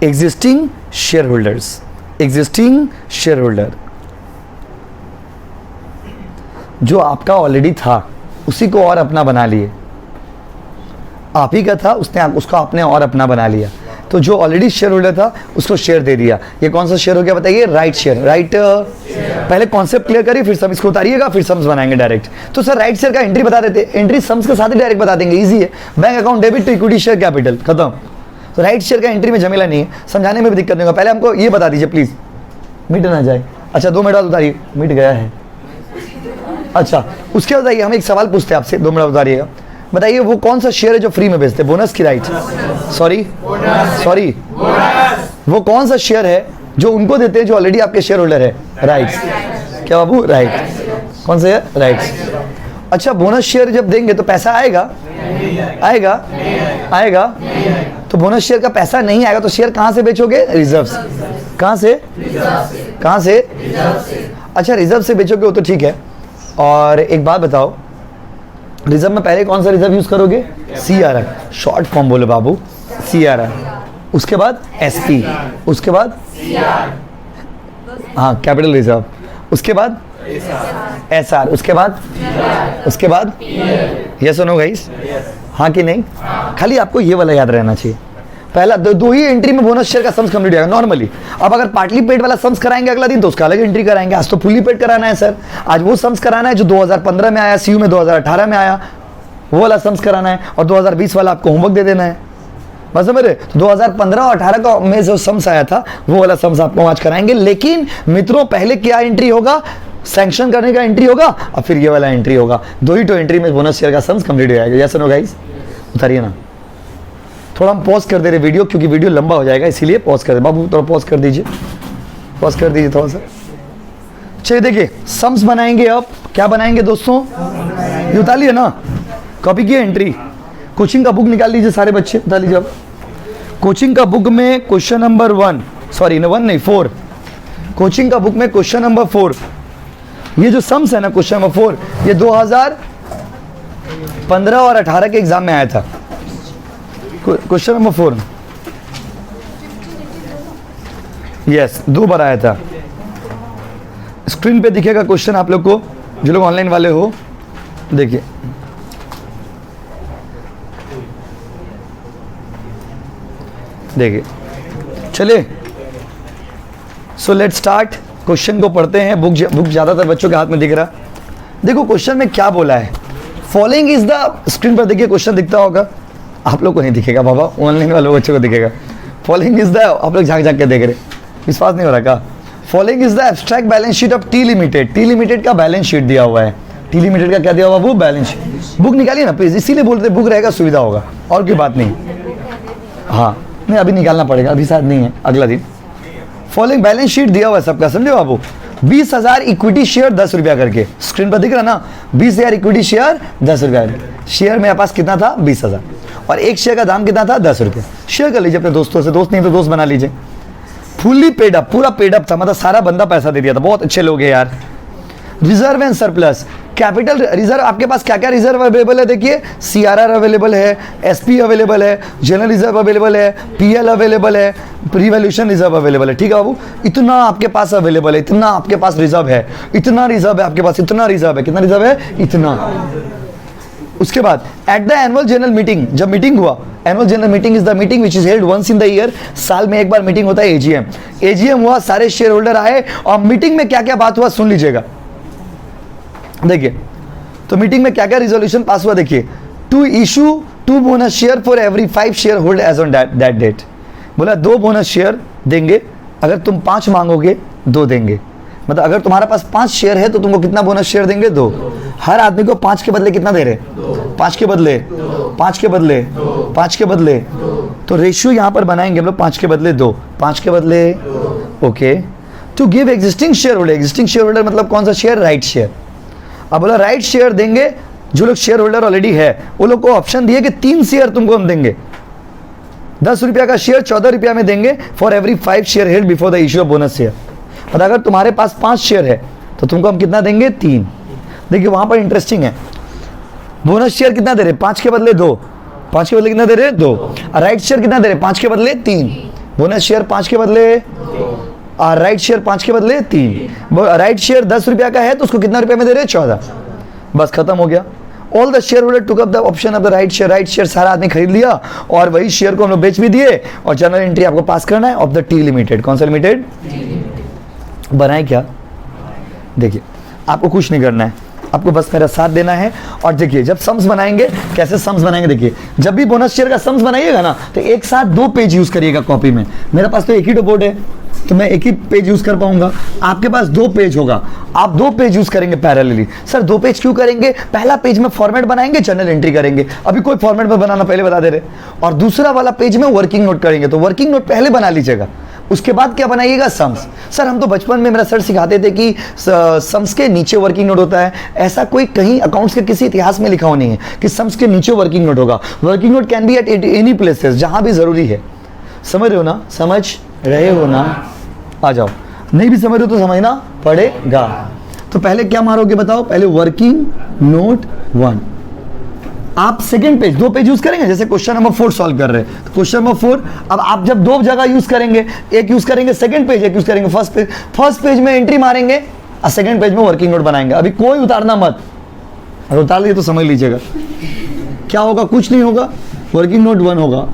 Speaker 1: existing shareholders, existing shareholder, जो आपका ऑलरेडी था उसी को और अपना बना लिए, आप ही का था, उसने उसको आपने और अपना बना लिया। तो जो ऑलरेडी शेयर होल्डर था उसको शेयर दे दिया। ये कौन सा शेयर हो गया बताइए, राइट शेयर। राइट, पहले कॉन्सेप्ट क्लियर करिए, फिर सम इसको उतारिएगा, फिर सम्स बनाएंगे डायरेक्ट। तो सर राइट शेयर का एंट्री बता देते, एंट्री सम्स के साथ ही डायरेक्ट बता देंगे, इजी है। Bank account debit to equity share capital, खत्म। तो राइट शेयर का एंट्री में झमेला नहीं है, समझाने में भी दिक्कत नहीं होगा। पहले हमको ये बता दीजिए प्लीज, मिट ना जाए। अच्छा 2 मिनट बाद उतारिए, मिट गया है। अच्छा उसके बाद बताइए, हम एक सवाल पूछते हैं आपसे, 2 मिनट उतारिएगा। बताइए वो कौन सा शेयर है जो फ्री में बेचते हैं, बोनस की राइट, सॉरी, वो कौन सा शेयर है जो उनको देते हैं जो ऑलरेडी आपके शेयर होल्डर है, राइट। क्या बाबू, राइट। कौन सा है, राइट। अच्छा बोनस शेयर जब देंगे तो पैसा आएगा, आएगा। तो बोनस शेयर का पैसा नहीं आएगा तो शेयर कहां से बेचोगे, रिजर्व से। कहां से, अच्छा रिजर्व से बेचोगे वो तो ठीक है। और एक बात बताओ, रिजर्व में पहले कौन सा रिजर्व यूज करोगे, CRR, शॉर्ट फॉर्म बोलो बाबू, CRR। उसके बाद SP, उसके बाद हाँ कैपिटल रिजर्व, उसके बाद SR, उसके बाद यस और नो गाइस, हाँ कि नहीं। खाली आपको ये वाला याद रहना चाहिए। पहला दो ही एंट्री में बोनस शेयर का सम्स कंप्लीट होगा नॉर्मली। अब अगर पार्टली पेड वाला सम्स कराएंगे अगला दिन तो उसका अलग एंट्री कराएंगे। आज तो फुली पेड कराना है सर, आज वो सम्स कराना है जो 2015 में आया, CU में 2018 में आया, वो वाला सम्स कराना है। और 2020 वाला आपको होमवर्क दे देना है, बस मेरे। तो 2015 और 18 का में जो सम्स आया था वो वाला सम्स आपको आज कराएंगे। लेकिन मित्रों पहले क्या एंट्री होगा, सैंक्शन करने का एंट्री होगा और फिर ये वाला एंट्री होगा, दो ही तो एंट्री में बोनस शेयर का सम्स कंप्लीट हो जाएगा। यस नो गाइस, उतारिए ना, थोड़ा हम पॉज कर दे रहे वीडियो, क्योंकि वीडियो लंबा हो जाएगा, इसीलिए पॉज कर दे। बाबू थोड़ा पॉज कर दीजिए, पॉज कर दीजिए थोड़ा सा। चलिए देखिए, सम्स बनाएंगे। अब क्या बनाएंगे दोस्तों, ये उतार लिए ना, कॉपी की एंट्री। कोचिंग का बुक निकाल लीजिए सारे बच्चे, उतार लीजिए। अब कोचिंग का बुक में क्वेश्चन नंबर 1, सॉरी 1 नहीं 4, कोचिंग का बुक में क्वेश्चन नंबर 4, ये जो सम्स है ना क्वेश्चन नंबर 4, ये 2015 और 18 के एग्जाम में आया था। क्वेश्चन नंबर 4 यस 2 बार आया था। स्क्रीन पे दिखेगा क्वेश्चन आप लोग को, जो लोग ऑनलाइन वाले हो देखिए। देखिए चलिए, सो लेट स्टार्ट। क्वेश्चन को पढ़ते हैं। बुक ज़्यादातर बच्चों के हाथ में दिख रहा। देखो क्वेश्चन में क्या बोला है, फॉलोइंग इज द, स्क्रीन पर देखिए क्वेश्चन दिखता होगा, आप लोग को नहीं दिखेगा बाबा, ऑनलाइन वाले बच्चों को दिखेगा। फॉलोइंग इज द, आप लोग झांक झांक के देख रहे, विश्वास नहीं हो रहा का। Following is the abstract balance sheet of T limited. T limited का बैलेंस शीट दिया हुआ है। टी लिमिटेड का क्या दिया हुआ वो बैलेंस शीट। बुक निकालिए ना प्लीज, इसीलिए बोलते बुक रहेगा सुविधा होगा, और कोई बात नहीं। हाँ नहीं अभी निकालना पड़ेगा, अभी शायद नहीं है, अगला दिन। फॉलोइंग बैलेंस शीट दिया हुआ है सबका, समझे बाबू। 20,000 इक्विटी शेयर 10 रुपया करके, स्क्रीन पर दिख रहा ना, 20,000 इक्विटी शेयर 10 रुपया। शेयर मेरे पास कितना था 20,000, और एक शेयर का दाम कितना था 10 रुपया। शेयर कर लीजिए अपने दोस्तों से, दोस्त नहीं तो दोस्त बना लीजिए। फुल्ली पेड अप, पूरा पेड अप था, मतलब सारा बंदा पैसा दे दिया था। बहुत अच्छे लोग हैं यार। Reserve and surplus, capital reserve, आपके पास क्या क्या रिजर्व अवेलेबल है देखिए। CRR अवेलेबल है, SP अवेलेबल है, जनरल रिजर्व अवेलेबल है, PL अवेलेबल है, रिवॉल्यूशन रिजर्व अवेलेबल है। ठीक है बाबू, इतना आपके पास अवेलेबल है, इतना आपके पास रिजर्व है, इतना रिजर्व है आपके पास, इतना रिजर्व है। कितना रिजर्व है, इतना। उसके बाद at the annual general meeting, जब मीटिंग हुआ, annual general meeting is the meeting which is held once in the year, साल में एक बार मीटिंग होता है, AGM। AGM हुआ, सारे शेयर होल्डर आए, और मीटिंग में क्या क्या बात हुआ सुन लीजिएगा। देखिए तो मीटिंग में क्या क्या रिजोल्यूशन पास हुआ देखिए। To issue 2 bonus share for every 5 share hold as on that date. बोला 2 बोनस शेयर देंगे, अगर तुम 5 मांगोगे 2 देंगे। मतलब अगर तुम्हारे पास 5 शेयर है तो तुमको कितना बोनस शेयर देंगे, 2। हर आदमी को 5 के बदले कितना दे रहे, 5 के बदले 5 के बदले 5 के बदले। तो रेशियो यहां पर बनाएंगे हम लोग, 5 के बदले 2, 5 के बदले okay. To give existing share holder, existing share holder मतलब कौन सा शेयर, राइट शेयर। अब बोला राइट शेयर देंगे, जो लोग शेयर होल्डर ऑलरेडी है वो लोग को ऑप्शन दिए कि 3 शेयर तुमको हम देंगे। 10 रुपया का शेयर 14 रुपया में देंगे for every 5 share held before the issue of bonus share. और अगर तुम्हारे पास 5 शेयर है तो तुमको हम कितना देंगे, 3। देखिए वहां पर इंटरेस्टिंग है, बोनस शेयर कितना दे रहे, 5 के बदले 2, 5 के बदले कितना दे रहे, 2। राइट शेयर कितना दे रहे, 5 के बदले 3। बोनस शेयर 5 के बदले, और राइट शेयर 5 के बदले 3। राइट शेयर 10 रुपया का है तो उसको कितना रुपया में दे रहे, 14। बस खत्म हो गया। All the share holder took up the option of the right share. Right share सारा आदमी खरीद लिया, और वही शेयर को हम लोग बेच भी दिए, और जनरल एंट्री आपको पास करना है ऑफ द टी लिमिटेड। कौन सा लिमिटेड बनाए क्या, देखिए आपको कुछ नहीं करना है, आपको बस मेरा साथ देना है। और देखिए जब सम्स बनाएंगे, कैसे सम्स बनाएंगे देखिए, जब भी बोनस शेयर का सम्स बनाइएगा ना तो एक साथ 2 पेज यूज करिएगा कॉपी में। मेरे पास तो एक ही बोर्ड है तो मैं एक ही पेज यूज कर पाऊंगा, आपके पास 2 पेज होगा, आप 2 पेज यूज करेंगे पैरेलली। सर 2 पेज क्यों करेंगे, पहला पेज में फॉर्मेट बनाएंगे, जनरल एंट्री करेंगे, अभी कोई फॉर्मेट में बनाना पहले बता दे रहे, और दूसरा वाला पेज में वर्किंग नोट करेंगे। तो वर्किंग नोट पहले बना लीजिएगा, उसके बाद क्या बनाइएगा, सम्स। सर हम तो बचपन में मेरा सर सिखाते थे कि सम्स के नीचे वर्किंग नोट होता है, ऐसा कोई कहीं अकाउंट्स के किसी इतिहास में लिखा हो नहीं है कि सम्स के नीचे वर्किंग नोट होगा। Working note can be at any places, जहां भी जरूरी है। समझ रहे हो ना, समझ रहे हो ना, आ जाओ। नहीं भी समझ रहे हो तो समझना पड़ेगा। तो पहले क्या मारोगे बताओ, पहले वर्किंग नोट 1, आप सेकंड पेज 2 पेज यूज करेंगे, जैसे क्वेश्चन नंबर 4 सॉल्व कर रहे हैं, क्वेश्चन नंबर 4। अब आप जब 2 जगह यूज करेंगे, एक यूज करेंगे सेकंड पेज, एक यूज करेंगे फर्स्ट पेज। फर्स्ट पेज में एंट्री मारेंगे और सेकंड पेज में वर्किंग नोट बनाएंगे। अभी कोई उतारना मत, अगर उतार लिए तो समझ लीजिएगा क्या होगा, कुछ नहीं होगा, वर्किंग नोट 1 होगा।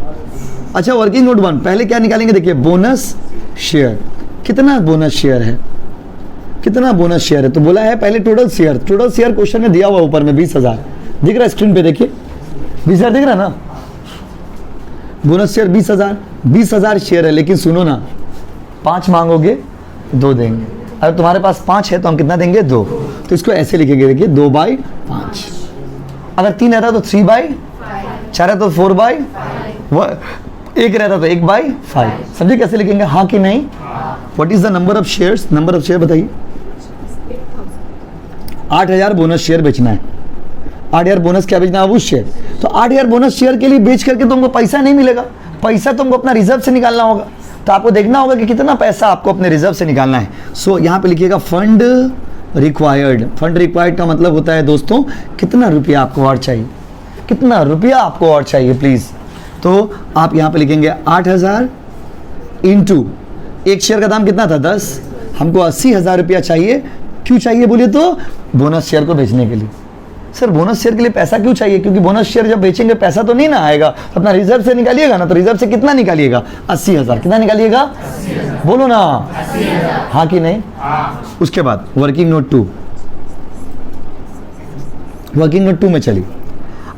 Speaker 1: अच्छा वर्किंग नोट 1 पहले क्या निकालेंगे, देखिए बोनस शेयर, कितना बोनस शेयर है, कितना बोनस शेयर है। तो बोला है पहले total share, total share question में दिया हुआ ऊपर में 20,000 दिख रहा है स्क्रीन पे, देखिए 20,000 दिख रहा है ना, बोनस शेयर 20,000 शेयर है। लेकिन सुनो ना, 5 मांगोगे 2 देंगे, अगर तुम्हारे पास 5 है तो हम कितना देंगे 2, तो इसको ऐसे लिखेंगे, देखिए 2/5। अगर 3 रहता तो 3/, 4 रहता तो 4/, 1 रहता तो 1/5। समझे कैसे लिखेंगे, हाँ कि नहीं? What is the number of shares? Number of share बताइए। 8,000 बोनस शेयर बेचना है। 8,000 बोनस क्या बेचना है बाबू? शेयर। तो 8,000 बोनस शेयर के लिए बेच करके तुमको पैसा नहीं मिलेगा, पैसा तुमको अपना रिजर्व से निकालना होगा। तो आपको देखना होगा कि कितना पैसा आपको अपने रिजर्व से निकालना है। सो यहाँ पे लिखिएगा फंड रिक्वायर्ड। फंड रिक्वायर्ड का मतलब होता है दोस्तों कितना रुपया आपको और चाहिए, कितना रुपया आपको और चाहिए प्लीज। तो आप यहाँ पे लिखेंगे 8,000 इंटू, एक शेयर का दाम कितना था 10, हमको 80,000 रुपया चाहिए। क्यों चाहिए बोलिए तो? बोनस शेयर को बेचने के लिए। सर बोनस शेयर के लिए पैसा क्यों चाहिए? क्योंकि बोनस शेयर जब बेचेंगे पैसा तो नहीं ना आएगा, अपना रिजर्व से निकालिएगा ना। तो रिजर्व से कितना निकालिएगा? 80,000। कितना निकालिएगा? बोलो ना, हाँ कि नहीं? उसके बाद वर्किंग नोट 2, वर्किंग नोट 2 में चलिए।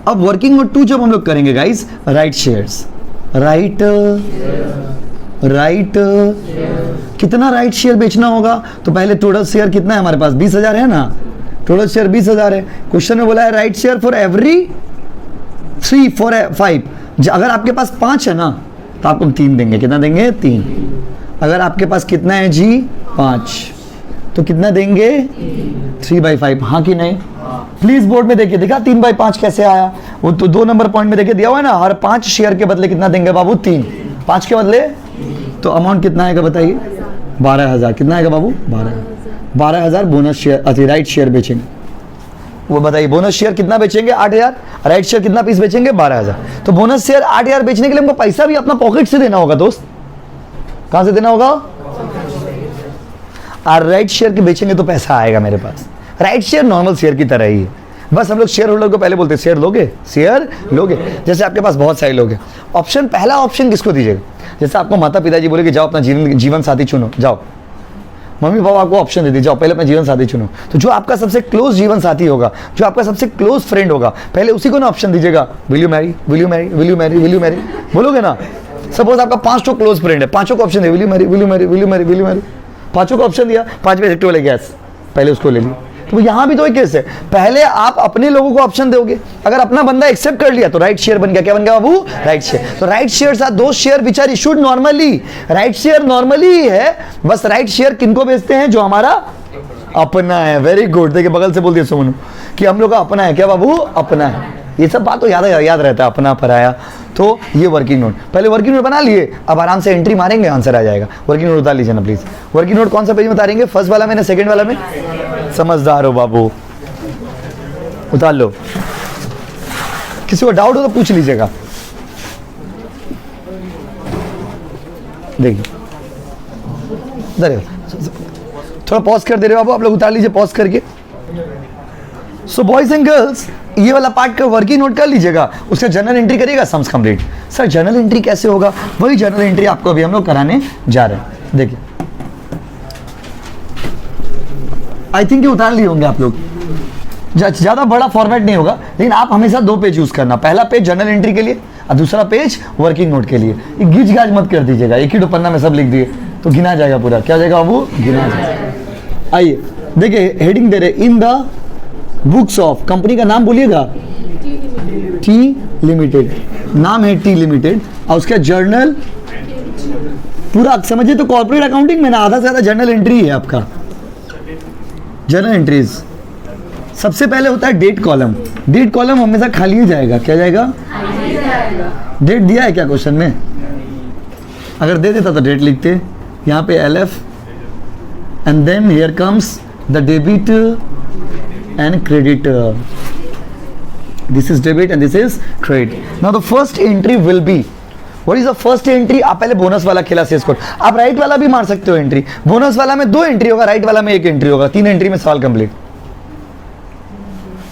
Speaker 1: अब वर्किंग नोट 2 जब हम लोग करेंगे गाइस, राइट शेयर्स, राइट कितना राइट शेयर बेचना होगा? तो पहले टोटल शेयर कितना है हमारे पास? 20,000 है ना, टोटल शेयर 20,000 है। क्वेश्चन में बोला है राइट शेयर फॉर एवरी 3, 4, 5। अगर आपके पास 5 है ना तो आपको 3 देंगे। कितना देंगे? 3। अगर आपके पास कितना है जी? 5, तो कितना देंगे? 3/5। हाँ कि नहीं? प्लीज बोर्ड में देखिए, देखा 3/5 कैसे आया? वो तो 2 नंबर पॉइंट में देखिए दिया हुआ है ना, हर 5 शेयर के बदले कितना देंगे बाबू? 3। 5 के बदले तो अमाउंट कितना आएगा बताइए? 12,000। कितना आएगा बाबू? 12,000 बोनस शेयर, राइट शेयर बेचेंगे। वो बताइए बोनस शेयर कितना बेचेंगे? 8,000। राइट शेयर कितना पीस बेचेंगे? 12,000। तो बोनस शेयर 8,000 बेचने के लिए हमको पैसा भी अपना पॉकेट से देना होगा दोस्त। कहां से देना होगा? और राइट शेयर के बेचेंगे तो पैसा आएगा मेरे पास। राइट शेयर नॉर्मल शेयर की तरह ही है, बस हम लोग शेयर होल्डर को पहले बोलते हैं शेयर लोगे, शेयर लोगे। जैसे आपके पास बहुत सारे लोग हैं, ऑप्शन, पहला ऑप्शन किसको दीजिएगा? जैसे आपको माता पिताजी बोले कि जाओ अपना जीवन साथी चुनो, जाओ। मम्मी पापा आपको ऑप्शन दे दी, जाओ पहले अपना जीवन साथी चुनो। तो जो आपका सबसे क्लोज जीवन साथी होगा, जो आपका सबसे क्लोज फ्रेंड होगा, पहले उसी को ना ऑप्शन दीजिएगा। Will you Mary, will you Mary, will you Mary, will you Mary, बोलोगे ना। सपोज आपका 5 क्लोज फ्रेंड है, 5 को ऑप्शन दिया, will you Mary, will you Mary, will you Mary, will you Mary, 5 को ऑप्शन दिया, 5 में से वाले गैस, पहले उसको ले ली। तो यहाँ भी तो एक केस है, पहले आप अपने लोगों को ऑप्शन दोगे। अगर अपना बंदा एक्सेप्ट कर लिया तो राइट शेयर बन गया। क्या बन गया बाबू? Right share. तो राइट शेयर आर दो share which are issued normally. Right share normally ही है, बस राइट शेयर किनको बेचते हैं? जो हमारा अपना है। Very good. देखिए बगल से बोल दिया सोनू कि हम लोग का अपना है। क्या बाबू? अपना है। ये सब बात तो याद रहता है, अपना पराया। तो ये वर्किंग नोट, पहले वर्किंग नोट बना लिए, अब आराम से एंट्री मारेंगे, आंसर आ जाएगा। वर्किंग नोट उतार लीजिए ना प्लीज। वर्किंग नोट कौन सा पेज में उतारेंगे? फर्स्ट वाला में ना सेकंड वाला में? समझदार हो बाबू, उतार लो। किसी को डाउट हो तो पूछ लीजिएगा। देखिए थोड़ा पॉज कर दे रहे हो बाबू, आप लोग उतार लीजिए पॉज करके। सो बॉयज एंड गर्ल्स, ये वाला पार्ट का वर्किंग नोट कर लीजिएगा, उसका जर्नल एंट्री करिएगा, sums complete. Sir journal entry कैसे होगा? वही जर्नल एंट्री आपको अभी हम लोग कराने जा रहे हैं। देखिए आई थिंक ये उतार लिए होंगे आप लोग, ज्यादा बड़ा फॉर्मेट नहीं होगा, लेकिन आप हमेशा 2 पेज यूज करना। पहला पेज जर्नल एंट्री के लिए और दूसरा पेज वर्किंग नोट के लिए। गिज गाज मत कर दीजिएगा, एक ही पन्ना में सब लिख दिए तो गिना जाएगा पूरा। क्या जाएगा बाबू? गिना जाएगा। आइए देखिए हेडिंग दे रहे, in the books of, company का नाम बोलिएगा, टी लिमिटेड, नाम है टी लिमिटेड, और उसका जर्नल पूरा समझिए तो कॉर्पोरेट अकाउंटिंग में ना आधा से ज्यादा जर्नल एंट्री है आपका। जर्नल एंट्रीज सबसे पहले होता है डेट कॉलम। डेट कॉलम हमेशा खाली ही जाएगा। क्या जाएगा? डेट दिया है क्या क्वेश्चन में? अगर दे देता तो डेट लिखते, यहाँ पे LF and then here comes the debit and credit. This is debit and this is credit. Now the first entry will be, what is the first entry? आप पहले बोनस वाला खेला सेल्स कोड, आप right वाला भी मार सकते हो एंट्री। बोनस वाला में 2 एंट्री होगा, राइट वाला में 1 एंट्री होगा, 3 एंट्री में सवाल कंप्लीट।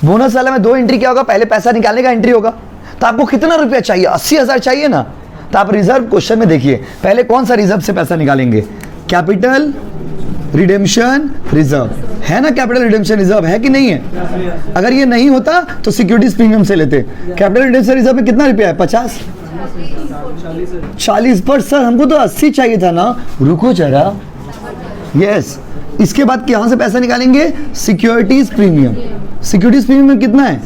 Speaker 1: बोनस वाला में 2 एंट्री क्या होगा? पहले पैसा निकालने का एंट्री होगा। तो आपको कितना रुपया चाहिए? 80,000 चाहिए ना, तो आप रिजर्व क्वेश्चन में देखिए पहले कौन सा रिजर्व से पैसा निकालेंगे? कैपिटल रिडेम्पशन रिजर्व है ना, कैपिटल रिडेम्पशन रिजर्व है कि नहीं है? अगर ये नहीं होता तो सिक्योरिटीज प्रीमियम से लेते। कैपिटल रिडेम्पशन रिजर्व में कितना रुपया है? 50, 40। पर सर हमको तो 80 चाहिए था ना। रुको जरा, यस इसके बाद कहाँ से पैसा निकालेंगे? Securities premium. सिक्योरिटीज प्रीमियम में कितना है?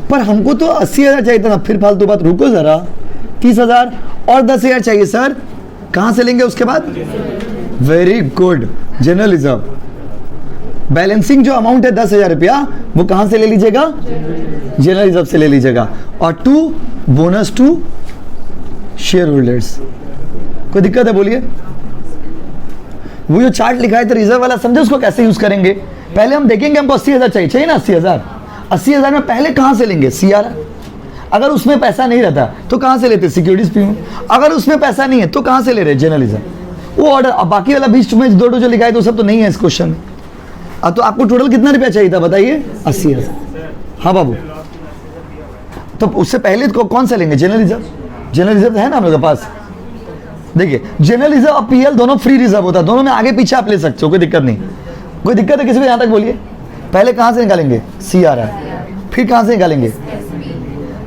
Speaker 1: पर हमको तो 80,000 चाहिए था ना, फिर फालतू बात, रुको जरा। 30,000 और 10,000 चाहिए सर, कहाँ से लेंगे उसके बाद? Very good, general reserve. Balancing जो अमाउंट है 10,000 रुपया, वो कहाँ से ले लीजिएगा? जनरल रिजर्व से ले लीजिएगा। और 2 बोनस टू शेयर होल्डर्स। कोई दिक्कत है बोलिए? वो जो चार्ट लिखा है तो रिजर्व वाला, समझे उसको कैसे यूज करेंगे? पहले हम देखेंगे हमको 80,000 चाहिए ना, 80,000। 80,000 में पहले कहाँ से लेंगे? CR। अगर उसमें पैसा नहीं रहता तो कहाँ से लेते? Securities premium. अगर उसमें पैसा नहीं है तो कहाँ से ले रहे? General reserve. वो ऑर्डर, अब बाकी वाला 20 में 2 जो लिखा है तो सब तो नहीं है इस क्वेश्चन में। अब तो आपको टोटल कितना रुपया चाहिए था बताइए? 80,000। हाँ बाबू, तो उससे पहले तो कौन सा लेंगे? General reserve. जनरल रिजर्व है ना हम लोग के पास। देखिए जनरल रिजर्व और PL दोनों फ्री रिजर्व होता है, दोनों में आगे पीछे आप ले सकते हो, कोई दिक्कत नहीं। कोई दिक्कत है किसी को? यहाँ तक बोलिए। पहले कहाँ से निकालेंगे? CR, फिर कहाँ से निकालेंगे?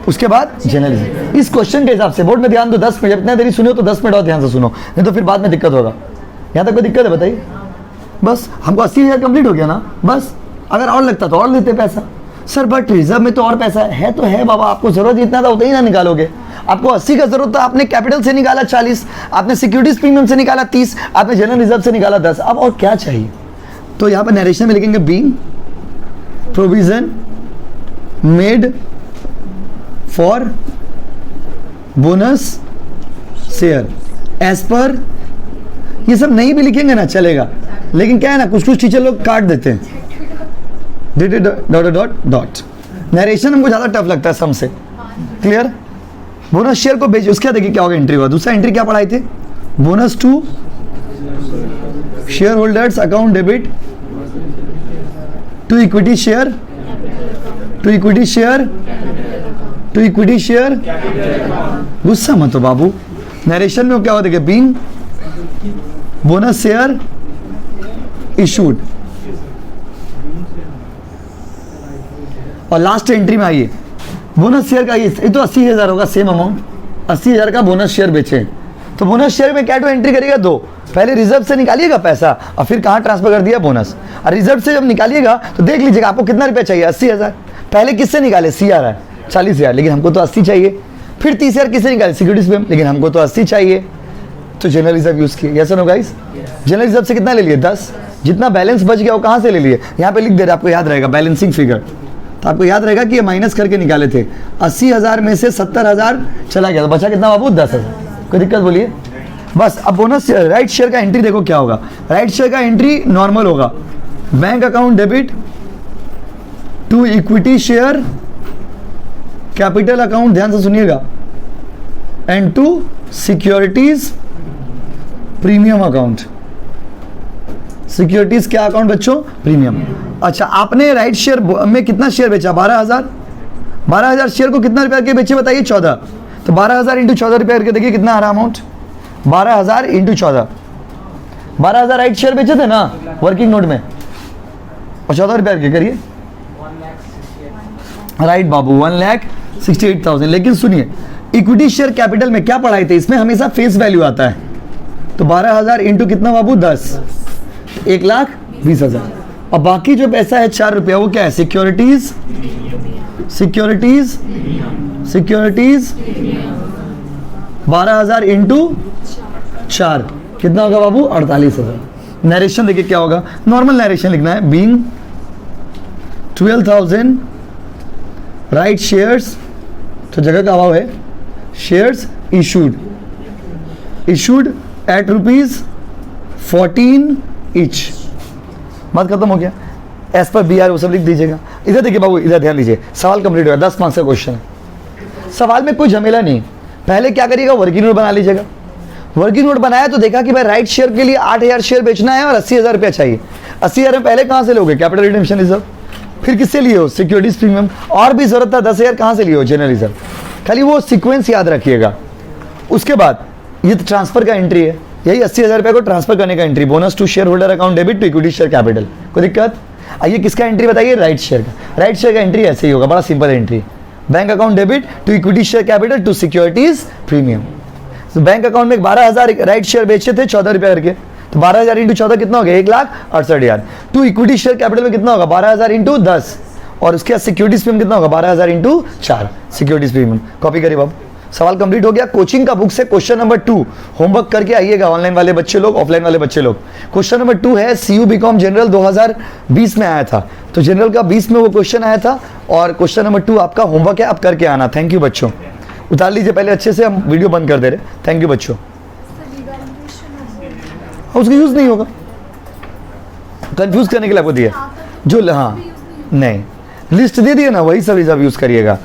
Speaker 1: उसके बाद जनरल रिजर्व। इस क्वेश्चन के हिसाब से बोर्ड में ध्यान दो। 10 मिनट, इतना देरी सुनो तो 10 मिनट और ध्यान से सुनो, नहीं तो फिर बाद में दिक्कत होगा। यहाँ तक कोई दिक्कत है बताइए? बस हमको 80,000 कंप्लीट हो गया ना, बस। अगर और लगता तो और लेते पैसा सर, बट रिजर्व में तो और पैसा है तो है बाबा, आपको जरूरत जितना था उतना ही ना निकालोगे। आपको 80 का जरूरत था, आपने कैपिटल से निकाला 40, आपने सिक्योरिटीज प्रीमियम से निकाला 30, आपने जनरल रिजर्व से निकाला 10, अब और क्या चाहिए? तो यहाँ पर नरेशन में लिखेंगे being provision made for bonus share as per. ये सब नहीं भी लिखेंगे ना चलेगा, लेकिन क्या है ना, कुछ कुछ टीचर लोग काट देते हैं, डॉट। नरेशन हमको ज्यादा टफ लगता है सम से। क्लियर? बोनस शेयर को भेज, उसके देखिए क्या होगा एंट्री हुआ। दूसरा एंट्री क्या पढ़ाए थे? Bonus to share holders account debit to equity share, to equity share, to equity share. गुस्सा मत हो बाबू। नरेशन में क्या होगा देखिए, बीइंग बोनस शेयर इशूड। और लास्ट एंट्री में आइए बोनस शेयर का, ये तो 80,000 होगा, सेम अमाउंट। 80,000 का बोनस शेयर बेचे, तो बोनस शेयर में क्या तो एंट्री करिएगा? 2। पहले रिजर्व से निकालिएगा पैसा और फिर कहाँ ट्रांसफर कर दिया? बोनस। और रिजर्व से जब निकालिएगा तो देख लीजिएगा आपको कितना रुपया चाहिए? 80,000। पहले किससे निकाले? CR है 40,000, लेकिन हमको तो 80 चाहिए। फिर 30,000 किससे निकाले? सिक्योरिटीज में, लेकिन हमको तो 80 चाहिए, तो जनरल रिजर्व यूज किए। Yes no guys? General reserve से कितना ले लिए? 10। जितना बैलेंस बच गया वो कहाँ से ले लिए? यहाँ पे लिख दे रहे, आपको याद रहेगा बैलेंसिंग फिगर, तो आपको याद रहेगा कि ये माइनस करके निकाले थे। 80,000 में से 70,000 चला गया, तो बचा कितना बाबू? 10,000। कोई दिक्कत बोलिए? बस। अब बोनस राइट शेयर का एंट्री देखो क्या होगा। राइट शेयर का एंट्री नॉर्मल होगा, bank account debit to equity share capital account, ध्यान से सुनिएगा, and to securities premium account. Securities क्या अकाउंट बच्चों? प्रीमियम। अच्छा, आपने राइट शेयर में कितना शेयर बेचा? 12,000। 12,000 शेयर को कितना रुपया के बेचे बताइए? 14। तो 12,000 इंटू 14 रुपया करके देखिए कितना आ रहा अमाउंट? 12,000 इंटू 14। 12,000 राइट शेयर बेचे थे ना वर्किंग नोट में, और 14 रुपया करके करिए। राइट बाबू, 1,68,000। लेकिन सुनिए, इक्विटी शेयर कैपिटल में क्या पढ़ाए थे? इसमें हमेशा फेस वैल्यू आता है, तो 12,000 इंटू कितना बाबू? 10, 1,20,000। और बाकी जो पैसा है 4 रुपया, वो क्या है? सिक्योरिटीज, सिक्योरिटीज, सिक्योरिटीज 12,000 इंटू 4 कितना होगा बाबू? 48,000। नरेशन देखिए क्या होगा, नॉर्मल नरेशन लिखना है। बीइंग 12,000 राइट शेयर्स, तो जगह का अभाव है, shares issued, issued at ₹14 each. बात खत्म हो गया। एज पर BR वो सब लिख दीजिएगा। इधर देखिए बाबू, इधर ध्यान दीजिए, सवाल कंप्लीट हो गया। 10 मार्क्स का क्वेश्चन है। सवाल में कोई झमेला नहीं। पहले क्या करिएगा? वर्किंग नोट बना लीजिएगा। वर्किंग नोट बनाया तो देखा कि भाई राइट शेयर के लिए 8,000 शेयर बेचना है और 80,000 रुपया चाहिए। 80,000 में पहले कहाँ से लोगे? Capital redemption reserve. फिर किससे लिए हो? Securities premium. और भी जरूरत था 10,000, कहाँ से लिए हो? General reserve. खाली वो सीक्वेंस याद रखिएगा। उसके बाद ये ट्रांसफर का एंट्री है, यही 80,000 रुपये को ट्रांसफर करने का entry. Bonus to share holder account debit to equity share capital. कोई दिक्कत? आइए किसका एंट्री बताइए? राइट शेयर का। राइट शेयर का एंट्री ऐसे ही होगा, बड़ा simple entry. Bank account debit to equity share capital to securities premium. तो बैंक अकाउंट में 12,000 राइट शेयर बेचे थे 14 रुपया करके, तो 12,000 इंटू 14 कितना हो गया, 1,68,000। टू इक्विटी शेयर कैपिटल में कितना होगा, 12,000 इंटू 10, और उसके बाद सिक्योरिटीज प्रीमियम कितना होगा, 12,000 इंटू 4 सिक्योरिटीज प्रीमियम। कॉपी करिए बाबू। सवाल कंप्लीट हो गया। कोचिंग का बुक से क्वेश्चन नंबर 2 होमवर्क करके आइएगा, ऑनलाइन वाले बच्चे लोग, ऑफलाइन वाले बच्चे लोग। क्वेश्चन नंबर 2 है सीयू बीकॉम जनरल 2020 में आया था, तो जनरल का 20 में वो क्वेश्चन आया था, और क्वेश्चन नंबर 2 आपका होमवर्क है, आप करके आना। थैंक यू बच्चों, उतार लीजिए पहले अच्छे से, हम वीडियो बंद कर दे रहे। थैंक यू बच्चों। उसका यूज नहीं होगा, कंफ्यूज करने के लिए आपको दिया जो, हाँ नहीं लिस्ट दे दिए ना, वही सब यूज करिएगा।